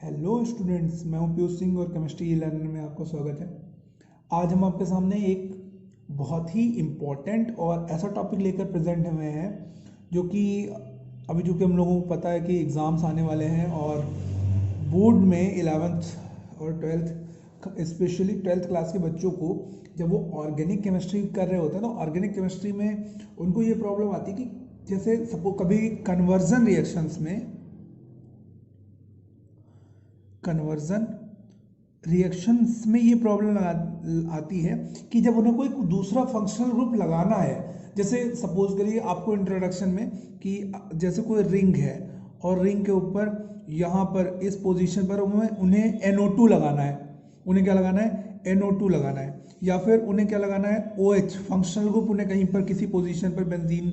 Hello students, मैं हूं पीयूष सिंह और केमिस्ट्री लर्नर में आपका स्वागत है। आज हम आपके सामने एक बहुत ही इम्पोर्टेंट और ऐसा टॉपिक लेकर प्रेजेंट हुए हैं जो कि अभी जो कि हम लोगों को पता है कि एग्ज़ाम्स आने वाले हैं और बोर्ड में 11th और 12th स्पेशली 12th क्लास के बच्चों को जब वो ऑर्गेनिक केमिस्ट्री कर रहे होते हैं तो ऑर्गेनिक केमिस्ट्री में उनको ये प्रॉब्लम आती है कि जैसे सपोज कभी कन्वर्जन रिएक्शंस में ये प्रॉब्लम आती है कि जब उन्हें कोई दूसरा फंक्शनल ग्रुप लगाना है। जैसे सपोज करिए आपको इंट्रोडक्शन में कि जैसे कोई रिंग है और रिंग के ऊपर यहाँ पर इस पोजीशन पर उन्हें NO2 लगाना है। उन्हें क्या लगाना है? NO2 लगाना है। या फिर उन्हें क्या लगाना है? OH फंक्शनल ग्रुप उन्हें कहीं पर किसी पोजीशन पर बेंजीन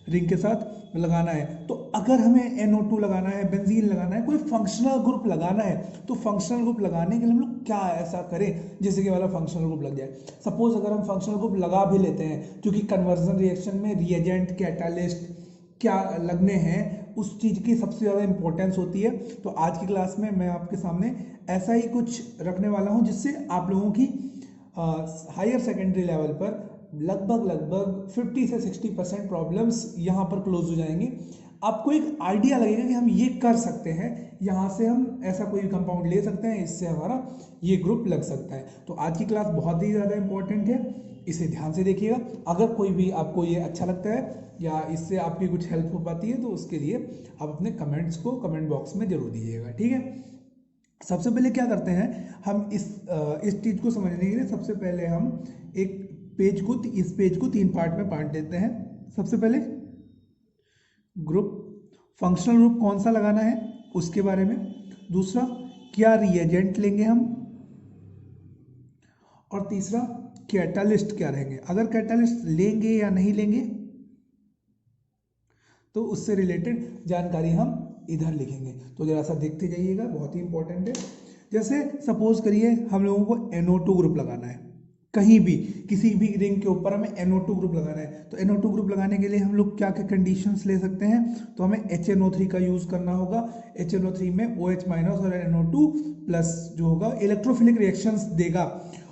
रिंग के साथ लगाना है। तो अगर हमें NO2 लगाना है, बेंजीन लगाना है, कोई फंक्शनल ग्रुप लगाना है, तो फंक्शनल ग्रुप लगाने के लिए हम लोग क्या ऐसा करें जिससे कि वाला फंक्शनल ग्रुप लग जाए। सपोज अगर हम फंक्शनल ग्रुप लगा भी लेते हैं, क्योंकि कन्वर्जन रिएक्शन में रिएजेंट, कैटालिस्ट क्या लगने हैं, उस चीज़ की सबसे ज़्यादा इंपॉर्टेंस होती है। तो आज की क्लास में मैं आपके सामने ऐसा ही कुछ रखने वाला हूँ जिससे आप लोगों की हायर सेकेंडरी लेवल पर लगभग 50 से 60% प्रॉब्लम्स यहाँ पर क्लोज हो जाएंगी। आपको एक आइडिया लगेगा कि हम ये कर सकते हैं, यहाँ से हम ऐसा कोई कंपाउंड ले सकते हैं, इससे हमारा ये ग्रुप लग सकता है। तो आज की क्लास बहुत ही ज़्यादा इंपॉर्टेंट है, इसे ध्यान से देखिएगा। अगर कोई भी आपको ये अच्छा लगता है या इससे आपकी कुछ हेल्प हो पाती है तो उसके लिए आप अपने कमेंट्स को कमेंट बॉक्स में जरूर दीजिएगा, ठीक है। सबसे पहले क्या करते हैं हम इस चीज़ को समझने के लिए सबसे पहले हम एक इस पेज को 3 पार्ट में बांट देते हैं। सबसे पहले ग्रुप, फंक्शनल ग्रुप कौन सा लगाना है उसके बारे में। दूसरा, क्या रिएजेंट लेंगे हम। और तीसरा, कैटालिस्ट क्या रहेंगे। अगर कैटालिस्ट लेंगे या नहीं लेंगे तो उससे रिलेटेड जानकारी हम इधर लिखेंगे। तो जरा सा देखते जाइएगा, बहुत ही इंपॉर्टेंट है। जैसे सपोज करिए हम लोगों को NO2 ग्रुप लगाना है, कहीं भी किसी भी रिंग के ऊपर हमें NO2 ग्रुप लगाना है। तो NO2 ग्रुप लगाने के लिए हम लोग क्या क्या कंडीशंस ले सकते हैं। तो हमें HNO3 का यूज़ करना होगा। HNO3 में OH- और NO2 प्लस जो होगा इलेक्ट्रोफिलिक रिएक्शंस देगा।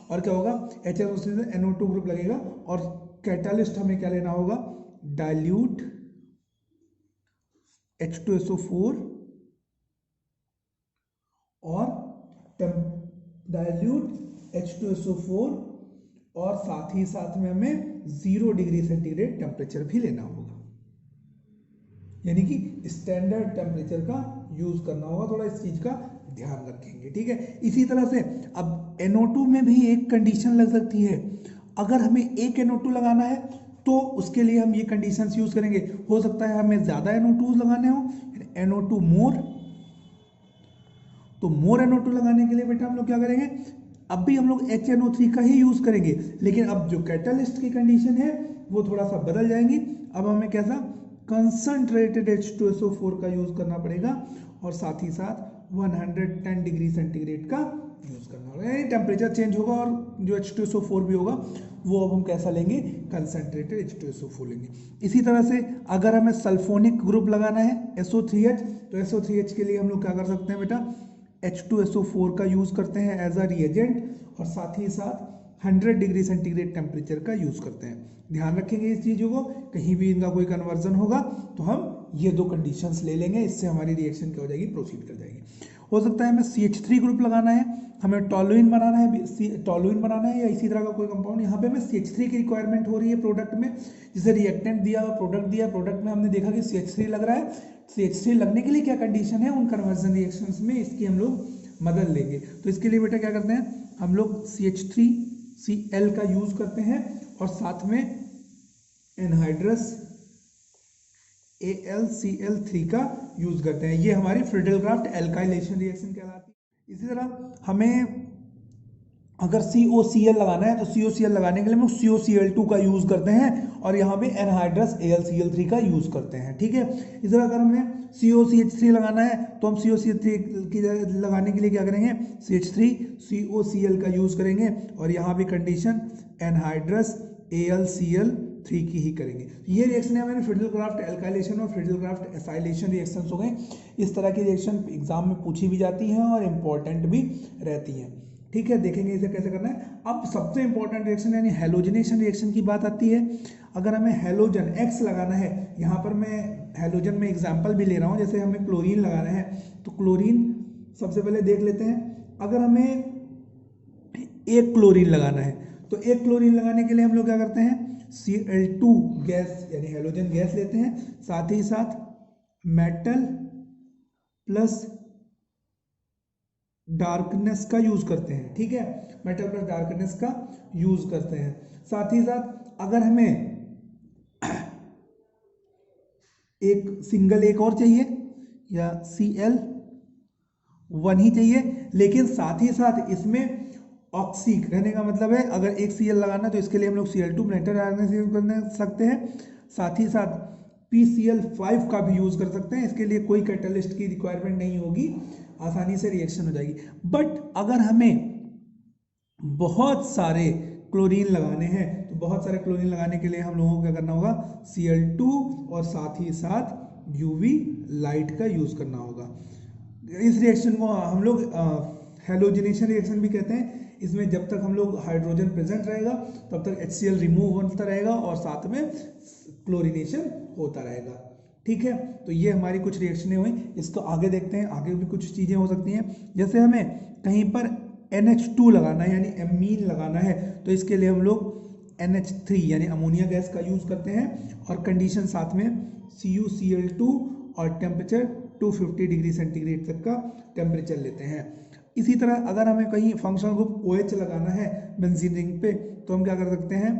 और क्या होगा? HNO3 से NO2 ग्रुप लगेगा। और कैटालिस्ट हमें क्या लेना होगा? डाइल्यूट H2SO4 और डाइल्यूट H2SO4 और साथ ही साथ में हमें 0 डिग्री सेंटीग्रेड टेम्परेचर भी लेना होगा, यानी कि स्टैंडर्ड टेम्परेचर का यूज करना होगा। थोड़ा इस चीज का ध्यान रखेंगे, ठीक है। इसी तरह से अब NO2 में भी एक कंडीशन लग सकती है। अगर हमें एक NO2 लगाना है तो उसके लिए हम ये कंडीशंस यूज करेंगे। हो सकता है हमें ज्यादा NO2 लगाने हो, NO2 मोर। तो मोर NO2 लगाने के लिए बेटा हम लोग क्या करेंगे? अब भी हम लोग HNO3 का ही यूज करेंगे, लेकिन अब जो कैटालिस्ट की कंडीशन है वो थोड़ा सा बदल जाएंगी। अब हमें कैसा? कंसंट्रेटेड H2SO4 का यूज करना पड़ेगा और साथ ही साथ 110 डिग्री सेंटीग्रेड का यूज करना होगा, यानी टेम्परेचर चेंज होगा और जो H2SO4 भी होगा वो अब हम कैसा लेंगे? कंसंट्रेटेड H2SO4 लेंगे। इसी तरह से अगर हमें सल्फोनिक ग्रुप लगाना है SO3H, तो SO3H के लिए हम लोग क्या कर सकते हैं बेटा? H2SO4 का यूज करते हैं एज अ रिएजेंट और साथ ही साथ 100 डिग्री सेंटीग्रेड टेम्परेचर का यूज करते हैं। ध्यान रखेंगे इस चीजों को, कहीं भी इनका कोई कन्वर्जन होगा तो हम ये दो कंडीशंस ले लेंगे, इससे हमारी रिएक्शन क्या हो जाएगी? प्रोसीड कर जाएगी। हो सकता है हमें CH3 ग्रुप लगाना है, हमें टॉलुइन बनाना है या इसी तरह का कोई कंपाउंड। यहाँ पे हमें CH3 की रिक्वायरमेंट हो रही है प्रोडक्ट में, जिसे रिएक्टेंट दिया हुआ प्रोडक्ट में हमने देखा कि CH3 लग रहा है। CH3 लगने के लिए क्या कंडीशन है उन कन्वर्जन रिएक्शंस में, इसकी हम लोग मदद लेंगे। तो इसके लिए बेटा क्या करते हैं हम लोग? CH3Cl का यूज करते हैं और साथ में एनहाइड्रस AlCl3 का यूज करते हैं। ये हमारी फ्रिडलक्राफ्ट एल्काइलेशन रिएक्शन कहलाती है। इसी तरह हमें अगर COCl लगाना है तो COCl लगाने के लिए हम लोग COCl2 का यूज करते हैं और यहाँ पे एनहाइड्रस AlCl3 का यूज करते हैं, ठीक है। इस तरह अगर हमें COCH3 लगाना है तो हम COCH3 की लगाने के लिए क्या करेंगे? CH3 COCl का यूज करेंगे और यहाँ भी कंडीशन एनहाइड्रस AlCl 3 की ही करेंगे। ये रिएक्शन है हमारे फ्रिडल-क्राफ्ट एल्काइलेशन और फ्रिडल-क्राफ्ट एसाइलेशन रिएक्शंस हो गए। इस तरह की रिएक्शन एग्जाम में पूछी भी जाती हैं और इम्पॉर्टेंट भी रहती हैं। ठीक है, देखेंगे इसे कैसे करना है। अब सबसे इंपॉर्टेंट रिएक्शन यानी हैलोजनेशन रिएक्शन की बात आती है। अगर हमें हैलोजन X लगाना है, यहाँ पर मैं हैलोजन में एग्जाम्पल भी ले रहा हूँ, जैसे हमें क्लोरीन लगाना है तो क्लोरीन सबसे पहले देख लेते हैं। अगर हमें एक क्लोरीन लगाना है तो एक क्लोरीन लगाने के लिए हम लोग क्या करते हैं, Cl2 गैस यानी हैलोजन गैस लेते हैं, साथ ही साथ मेटल प्लस डार्कनेस का यूज करते हैं। ठीक है, मेटल प्लस डार्कनेस का यूज करते हैं। साथ ही साथ अगर हमें एक सिंगल एक और चाहिए या Cl1 ही चाहिए, लेकिन साथ ही साथ इसमें ऑक्सी रहने का मतलब है अगर एक Cl लगाना तो इसके लिए हम लोग Cl2 मेटल डार्कनेस यूज कर सकते हैं। साथ ही साथ PCl5 का भी यूज कर सकते हैं, इसके लिए कोई कैटलिस्ट की रिक्वायरमेंट नहीं होगी, आसानी से रिएक्शन हो जाएगी। बट अगर हमें बहुत सारे क्लोरीन लगाने हैं तो बहुत सारे क्लोरीन लगाने के लिए हम लोगों को क्या करना होगा, Cl2 और साथ ही साथ UV लाइट का यूज करना होगा। इस रिएक्शन को हम लोग हैलोजिनेशन रिएक्शन भी कहते हैं। इसमें जब तक हम लोग हाइड्रोजन प्रेजेंट रहेगा तब तक HCl रिमूव होता रहेगा और साथ में क्लोरीनेशन होता रहेगा। ठीक है, तो ये हमारी कुछ रिएक्शनें हुई। इसको आगे देखते हैं, आगे भी कुछ चीज़ें हो सकती हैं। जैसे हमें कहीं पर NH2 लगाना है यानी एमीन लगाना है तो इसके लिए हम लोग NH3 यानी अमोनिया गैस का यूज़ करते हैं और कंडीशन साथ में CuCl2 और टेम्परेचर 250 डिग्री सेंटीग्रेड तक का टेम्परेचर लेते हैं। इसी तरह अगर हमें कहीं फंक्शनल ग्रुप OH लगाना है बेंजीन रिंग पे तो हम क्या कर सकते हैं,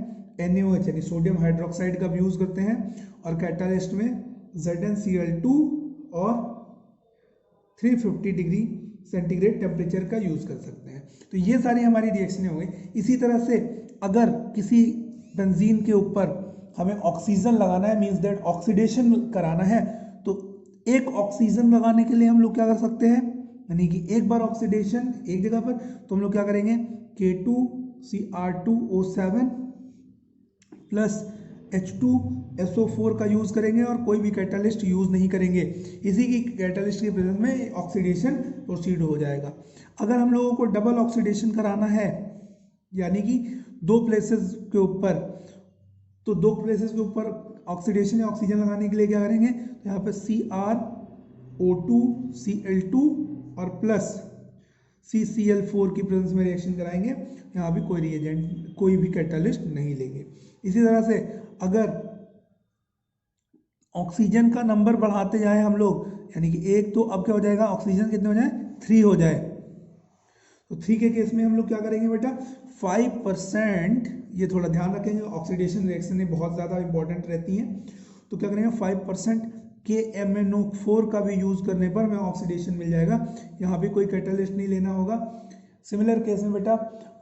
NaOH यानी सोडियम हाइड्रोक्साइड का भी यूज़ करते हैं और कैटालिस्ट में ZnCl2 और 350 डिग्री सेंटीग्रेड टेम्परेचर का यूज़ कर सकते हैं। तो ये सारी हमारी रिएक्शनें हो गई। इसी तरह से अगर किसी बेंजीन के ऊपर हमें ऑक्सीजन लगाना है, मीन्स दैट ऑक्सीडेशन कराना है, तो एक ऑक्सीजन लगाने के लिए हम लोग क्या कर सकते हैं, यानी कि एक बार ऑक्सीडेशन एक जगह पर तो हम लोग क्या करेंगे, K2Cr2O7 प्लस H2SO4 का यूज़ करेंगे और कोई भी कैटालिस्ट यूज़ नहीं करेंगे। इसी की कैटालिस्ट के प्रेजेंस में ऑक्सीडेशन प्रोसीड हो जाएगा। अगर हम लोगों को डबल ऑक्सीडेशन कराना है यानी कि दो प्लेसेस के ऊपर, तो दो प्लेसेस के ऊपर ऑक्सीडेशन या ऑक्सीजन लगाने के लिए क्या करेंगे, तो यहाँ पे CrO2Cl2 और प्लस CCl4 की प्रेजेंस में रिएक्शन कराएंगे। यहाँ भी कोई रिएजेंट कोई भी कैटालिस्ट नहीं लेंगे। इसी तरह से अगर ऑक्सीजन का नंबर बढ़ाते जाए हम लोग, यानी कि एक तो अब क्या हो जाएगा, ऑक्सीजन कितने हो जाए, 3 हो जाए, तो 3 के केस में हम लोग क्या करेंगे बेटा, 5%, ये थोड़ा ध्यान रखेंगे, ऑक्सीडेशन रिएक्शन बहुत ज़्यादा इंपॉर्टेंट रहती हैं, तो क्या करेंगे 5% KMnO4 का भी यूज़ करने पर हमें ऑक्सीडेशन मिल जाएगा। यहाँ भी कोई कैटालिस्ट नहीं लेना होगा। सिमिलर केस में बेटा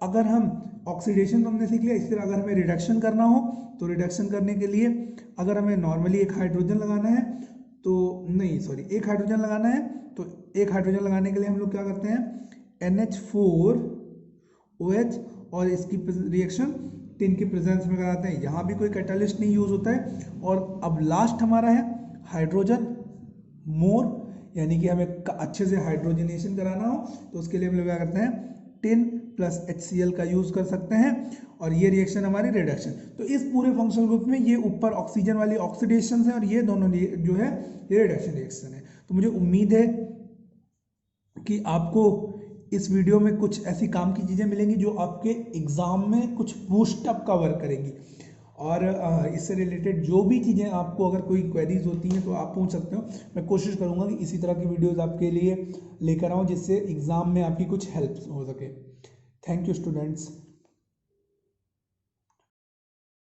अगर हम ऑक्सीडेशन तो हमने सीख लिया, इसी तरह अगर हमें रिडक्शन करना हो तो रिडक्शन करने के लिए अगर हमें नॉर्मली एक हाइड्रोजन लगाना है तो एक हाइड्रोजन लगाना है तो एक हाइड्रोजन लगाने के लिए हम लोग क्या करते हैं, NH4OH और इसकी रिएक्शन टिन की प्रेजेंस में कराते हैं। यहाँ भी कोई कैटालिस्ट नहीं यूज होता है। और अब लास्ट हमारा है हाइड्रोजन मोर, यानी कि हमें अच्छे से हाइड्रोजनेशन कराना हो तो उसके लिए हम लोग क्या करते हैं, टिन प्लस HCl का यूज कर सकते हैं और ये रिएक्शन हमारी रिडक्शन। तो इस पूरे फंक्शनल ग्रुप में ये ऊपर ऑक्सीजन वाली ऑक्सीडेशन है और ये दोनों जो है ये रिडक्शन रिएक्शन है। तो मुझे उम्मीद है कि आपको इस वीडियो में कुछ ऐसी काम की चीज़ें मिलेंगी जो आपके एग्जाम में कुछ बूस्टअप का वर्क करेंगी। और इससे रिलेटेड जो भी चीज़ें आपको अगर कोई क्वेरीज होती हैं तो आप पूछ सकते हो। मैं कोशिश करूँगा कि इसी तरह की वीडियोज़ आपके लिए लेकर आऊँ जिससे एग्ज़ाम में आपकी कुछ हेल्प हो सके। Thank you students.